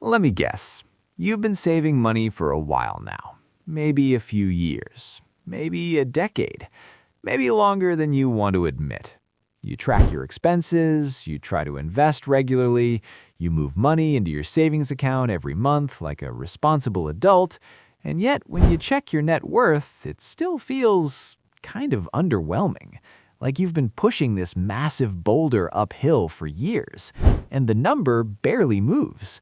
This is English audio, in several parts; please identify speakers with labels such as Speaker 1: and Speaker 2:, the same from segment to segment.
Speaker 1: Let me guess. You've been saving money for a while now. Maybe a few years. Maybe a decade. Maybe longer than you want to admit. You track your expenses, you try to invest regularly, you move money into your savings account every month like a responsible adult, and yet when you check your net worth, it still feels kind of underwhelming. Like you've been pushing this massive boulder uphill for years, and the number barely moves.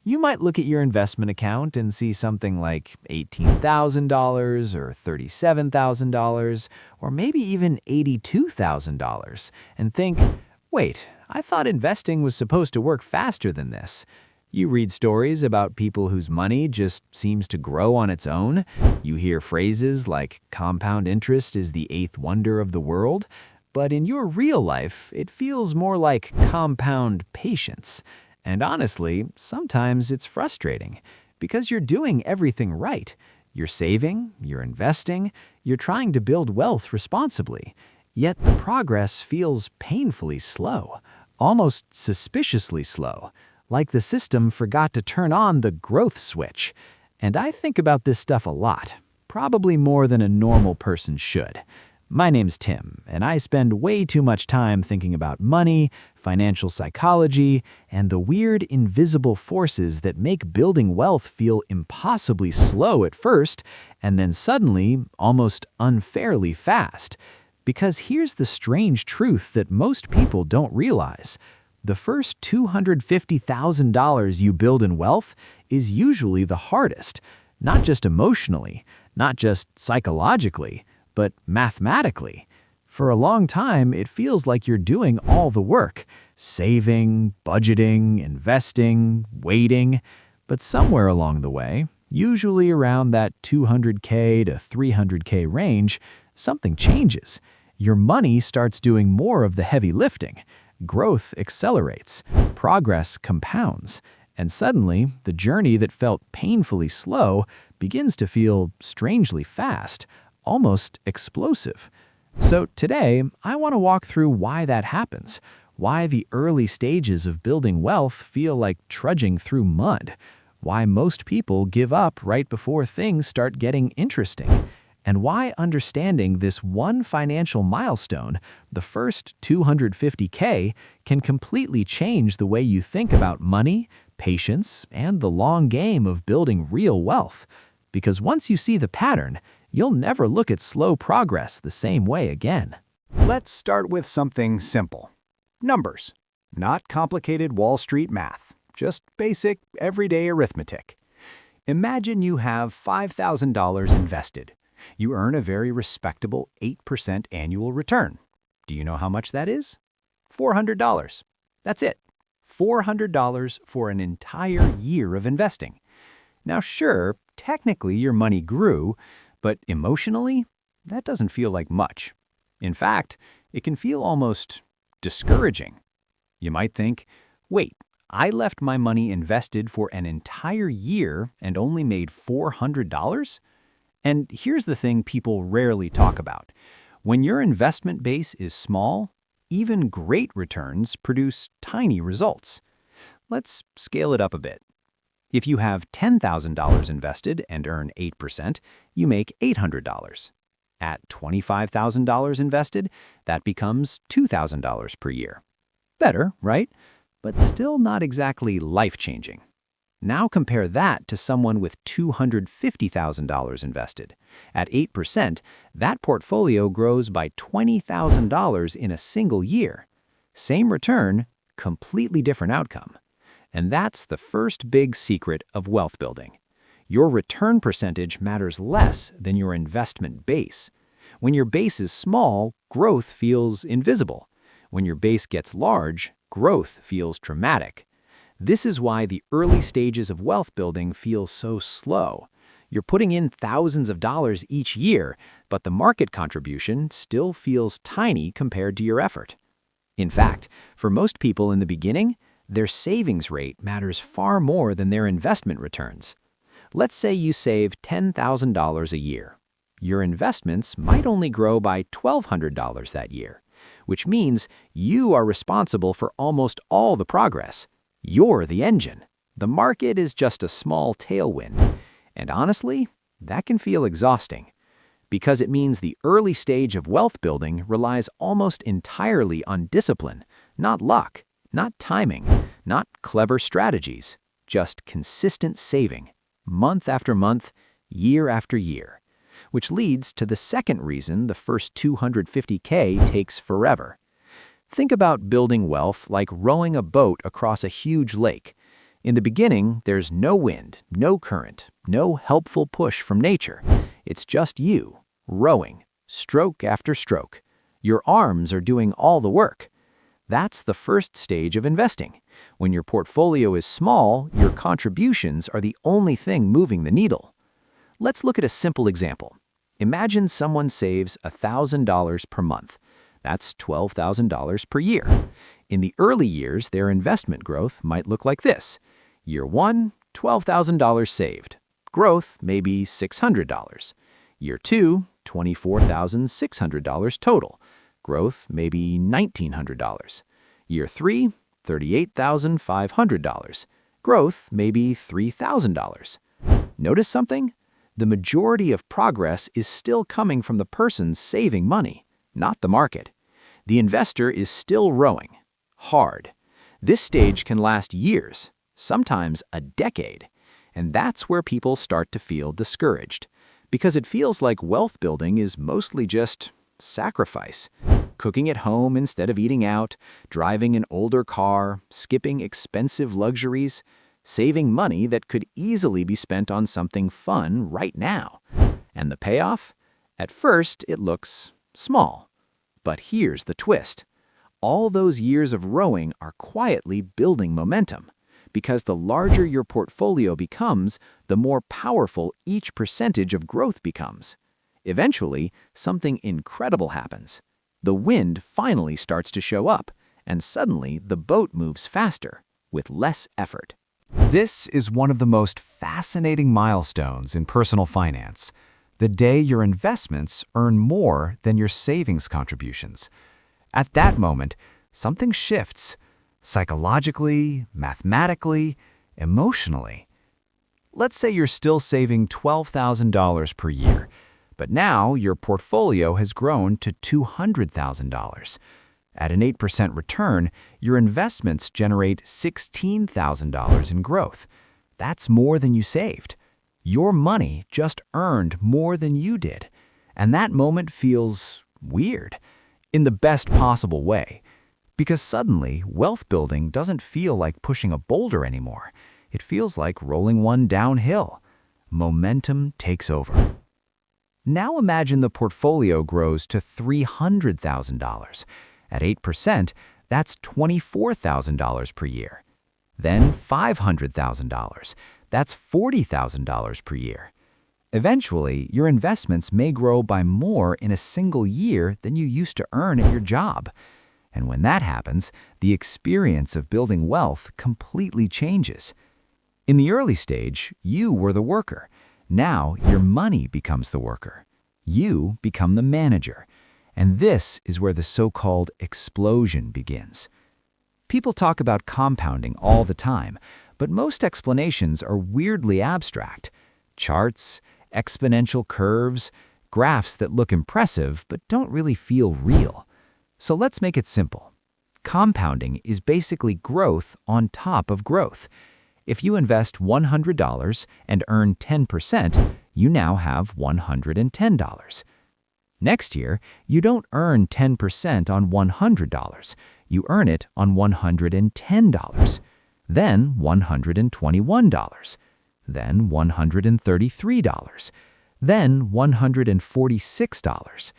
Speaker 1: You might look at your investment account and see something like $18,000 or $37,000 or maybe even $82,000 and think, wait, I thought investing was supposed to work faster than this. You read stories about people whose money just seems to grow on its own. You hear phrases like compound interest is the eighth wonder of the world. But in your real life, it feels more like compound patience. And honestly, sometimes it's frustrating because you're doing everything right. You're saving, you're investing, you're trying to build wealth responsibly. Yet the progress feels painfully slow, almost suspiciously slow, like the system forgot to turn on the growth switch. And I think about this stuff a lot, probably more than a normal person should. My name's Tim, and I spend way too much time thinking about money, financial psychology, and the weird invisible forces that make building wealth feel impossibly slow at first, and then suddenly almost unfairly fast. Because here's the strange truth that most people don't realize. The first $250,000 you build in wealth is usually the hardest, not just emotionally, not just psychologically, but mathematically. For a long time, it feels like you're doing all the work, saving, budgeting, investing, waiting. But somewhere along the way, usually around that $200K to $300K range, something changes. Your money starts doing more of the heavy lifting. Growth accelerates, progress compounds, and suddenly the journey that felt painfully slow begins to feel strangely fast, almost explosive. So today, I want to walk through why that happens, why the early stages of building wealth feel like trudging through mud, why most people give up right before things start getting interesting, and why understanding this one financial milestone, the first $250K, can completely change the way you think about money, patience, and the long game of building real wealth. Because once you see the pattern, you'll never look at slow progress the same way again.
Speaker 2: Let's start with something simple. Numbers. Not complicated Wall Street math, just basic, everyday arithmetic. Imagine you have $5,000 invested. You earn a very respectable 8% annual return. Do you know how much that is? $400. That's it. $400 for an entire year of investing. Now sure, technically your money grew, but emotionally, that doesn't feel like much. In fact, it can feel almost discouraging. You might think, wait, I left my money invested for an entire year and only made $400? And here's the thing people rarely talk about. When your investment base is small, even great returns produce tiny results. Let's scale it up a bit. If you have $10,000 invested and earn 8%, you make $800. At $25,000 invested, that becomes $2,000 per year. Better, right? But still not exactly life-changing. Now compare that to someone with $250,000 invested. At 8%, that portfolio grows by $20,000 in a single year. Same return, completely different outcome. And that's the first big secret of wealth building. Your return percentage matters less than your investment base. When your base is small, growth feels invisible. When your base gets large, growth feels dramatic. This is why the early stages of wealth building feel so slow. You're putting in thousands of dollars each year, but the market contribution still feels tiny compared to your effort. In fact, for most people in the beginning, their savings rate matters far more than their investment returns. Let's say you save $10,000 a year. Your investments might only grow by $1,200 that year, which means you are responsible for almost all the progress. You're the engine. The market is just a small tailwind. And honestly, that can feel exhausting. Because it means the early stage of wealth building relies almost entirely on discipline, not luck, not timing, not clever strategies, just consistent saving, month after month, year after year. Which leads to the second reason the first 250K takes forever. Think about building wealth like rowing a boat across a huge lake. In the beginning, there's no wind, no current, no helpful push from nature. It's just you, rowing, stroke after stroke. Your arms are doing all the work. That's the first stage of investing. When your portfolio is small, your contributions are the only thing moving the needle. Let's look at a simple example. Imagine someone saves $1,000 per month. That's $12,000 per year. In the early years, their investment growth might look like this. Year 1, $12,000 saved. Growth, maybe $600. Year 2, $24,600 total. Growth, maybe $1,900. Year 3, $38,500. Growth, maybe $3,000. Notice something? The majority of progress is still coming from the person saving money, not the market. The investor is still rowing, hard. This stage can last years, sometimes a decade, and that's where people start to feel discouraged, because it feels like wealth building is mostly just sacrifice. Cooking at home instead of eating out, driving an older car, skipping expensive luxuries, saving money that could easily be spent on something fun right now. And the payoff? At first, it looks small. But here's the twist. All those years of rowing are quietly building momentum, because the larger your portfolio becomes, the more powerful each percentage of growth becomes. Eventually, something incredible happens. The wind finally starts to show up, and suddenly the boat moves faster, with less effort.
Speaker 1: This is one of the most fascinating milestones in personal finance. The day your investments earn more than your savings contributions. At that moment, something shifts, psychologically, mathematically, emotionally. Let's say you're still saving $12,000 per year, but now your portfolio has grown to $200,000. At an 8% return, your investments generate $16,000 in growth. That's more than you saved. Your money just earned more than you did. And that moment feels weird, in the best possible way. Because suddenly, wealth building doesn't feel like pushing a boulder anymore. It feels like rolling one downhill. Momentum takes over. Now imagine the portfolio grows to $300,000. At 8%, that's $24,000 per year. Then $500,000. That's $40,000 per year. Eventually, your investments may grow by more in a single year than you used to earn at your job. And when that happens, the experience of building wealth completely changes. In the early stage, you were the worker. Now, your money becomes the worker. You become the manager. And this is where the so-called explosion begins. People talk about compounding all the time, but most explanations are weirdly abstract. Charts, exponential curves, graphs that look impressive but don't really feel real. So let's make it simple. Compounding is basically growth on top of growth. If you invest $100 and earn 10%, you now have $110. Next year, you don't earn 10% on $100. You earn it on $110. Then $121. Then $133. Then $146.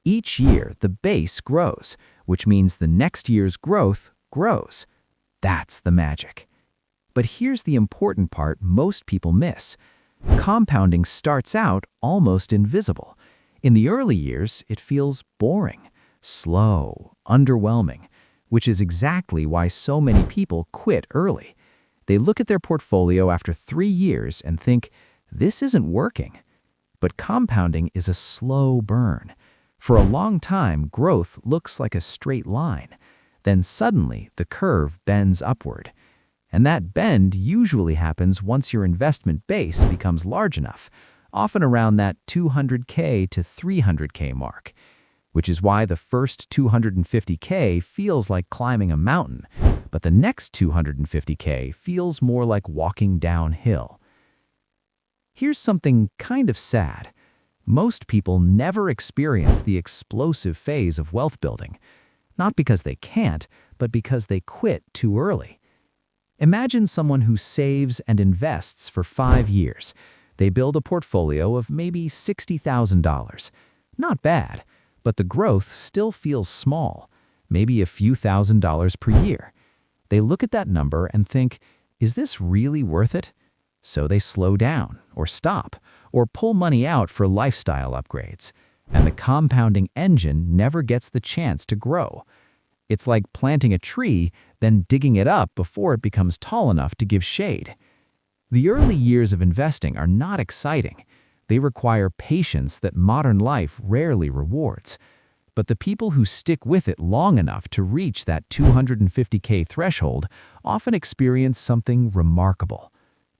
Speaker 1: Each year, the base grows, which means the next year's growth grows. That's the magic. But here's the important part most people miss. Compounding starts out almost invisible. In the early years, it feels boring, slow, underwhelming, which is exactly why so many people quit early. They look at their portfolio after 3 years and think, this isn't working. But compounding is a slow burn. For a long time, growth looks like a straight line. Then suddenly, the curve bends upward.
Speaker 3: And that bend usually happens once your investment base becomes large enough, often around that 200K to 300K mark, which is why the first 250K feels like climbing a mountain, but the next 250K feels more like walking downhill. Here's something kind of sad. Most people never experience the explosive phase of wealth building, not because they can't, but because they quit too early. Imagine someone who saves and invests for 5 years. They build a portfolio of maybe $60,000. Not bad, but the growth still feels small, maybe a few $1,000s per year. They look at that number and think, is this really worth it? So they slow down, or stop, or pull money out for lifestyle upgrades. And the compounding engine never gets the chance to grow. It's like planting a tree, then digging it up before it becomes tall enough to give shade. The early years of investing are not exciting. They require patience that modern life rarely rewards. But the people who stick with it long enough to reach that 250K threshold often experience something remarkable.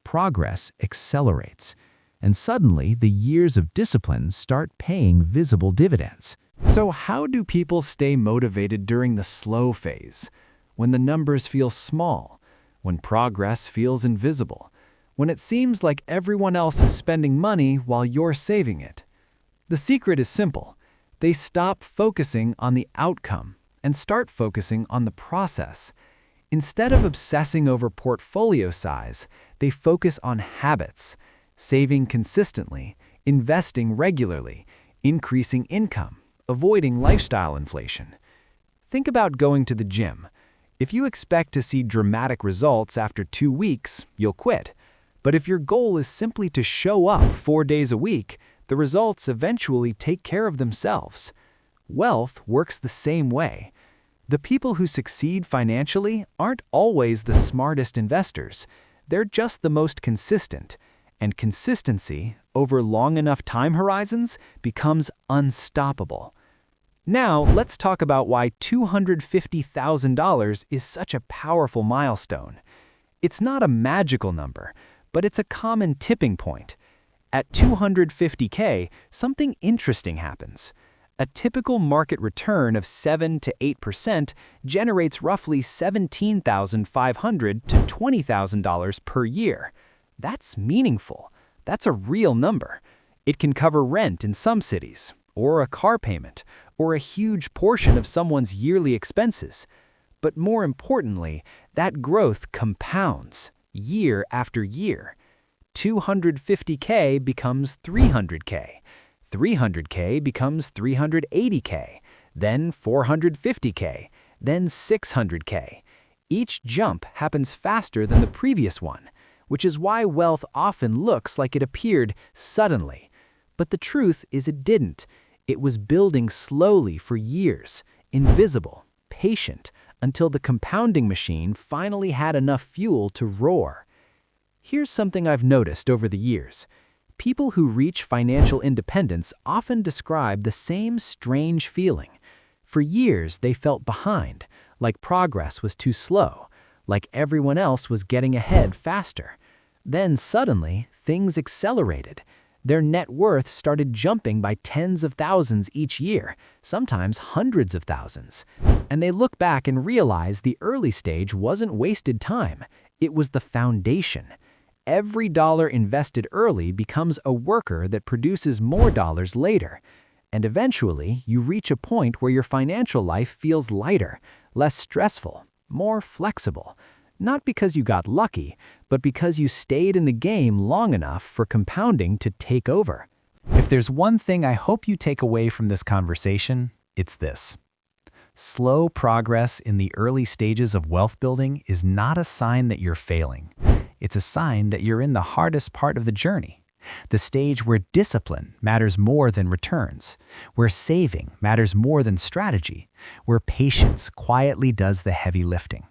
Speaker 3: Progress accelerates, and suddenly the years of discipline start paying visible dividends.
Speaker 2: So how do people stay motivated during the slow phase, when the numbers feel small, when progress feels invisible, when it seems like everyone else is spending money while you're saving it? The secret is simple. They stop focusing on the outcome and start focusing on the process. Instead of obsessing over portfolio size, they focus on habits, saving consistently, investing regularly, increasing income, avoiding lifestyle inflation. Think about going to the gym. If you expect to see dramatic results after 2 weeks, you'll quit. But if your goal is simply to show up 4 days a week, the results eventually take care of themselves. Wealth works the same way. The people who succeed financially aren't always the smartest investors. They're just the most consistent. And consistency, over long enough time horizons, becomes unstoppable. Now, let's talk about why $250,000 is such a powerful milestone. It's not a magical number, but it's a common tipping point. At 250K, something interesting happens. A typical market return of 7 to 8% generates roughly $17,500 to $20,000 per year. That's meaningful. That's a real number. It can cover rent in some cities, or a car payment, or a huge portion of someone's yearly expenses. But more importantly, that growth compounds year after year. 250K becomes 300K. 300K becomes 380K, then 450K, then 600K. Each jump happens faster than the previous one, which is why wealth often looks like it appeared suddenly. But the truth is it didn't. It was building slowly for years, invisible, patient, until the compounding machine finally had enough fuel to roar. Here's something I've noticed over the years. People who reach financial independence often describe the same strange feeling. For years, they felt behind, like progress was too slow, like everyone else was getting ahead faster. Then suddenly, things accelerated. Their net worth started jumping by tens of thousands each year, sometimes hundreds of thousands. And they look back and realize the early stage wasn't wasted time. It was the foundation. Every dollar invested early becomes a worker that produces more dollars later. And eventually, you reach a point where your financial life feels lighter, less stressful, more flexible. Not because you got lucky, but because you stayed in the game long enough for compounding to take over.
Speaker 1: If there's one thing I hope you take away from this conversation, it's this. Slow progress in the early stages of wealth building is not a sign that you're failing. It's a sign that you're in the hardest part of the journey, the stage where discipline matters more than returns, where saving matters more than strategy, where patience quietly does the heavy lifting.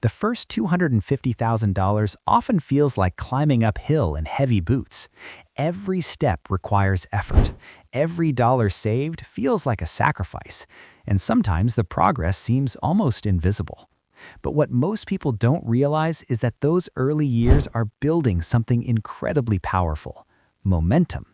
Speaker 1: The first $250,000 often feels like climbing uphill in heavy boots. Every step requires effort. Every dollar saved feels like a sacrifice, and sometimes the progress seems almost invisible.
Speaker 3: But what most people don't realize is that those early years are building something incredibly powerful: momentum.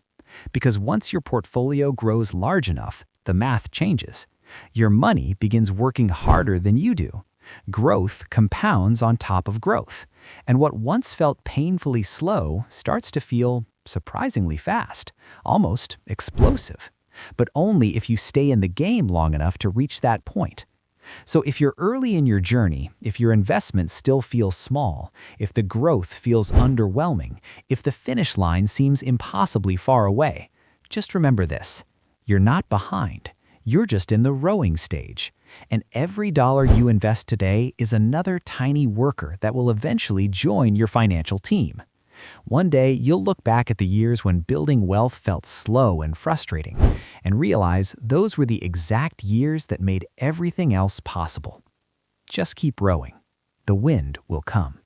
Speaker 3: Because once your portfolio grows large enough, the math changes. Your money begins working harder than you do. Growth compounds on top of growth, and what once felt painfully slow starts to feel surprisingly fast, almost explosive. But only if you stay in the game long enough to reach that point. So if you're early in your journey, if your investment still feels small, if the growth feels underwhelming, if the finish line seems impossibly far away, just remember this: you're not behind. You're just in the rowing stage. And every dollar you invest today is another tiny worker that will eventually join your financial team. One day, you'll look back at the years when building wealth felt slow and frustrating, and realize those were the exact years that made everything else possible. Just keep rowing. The wind will come.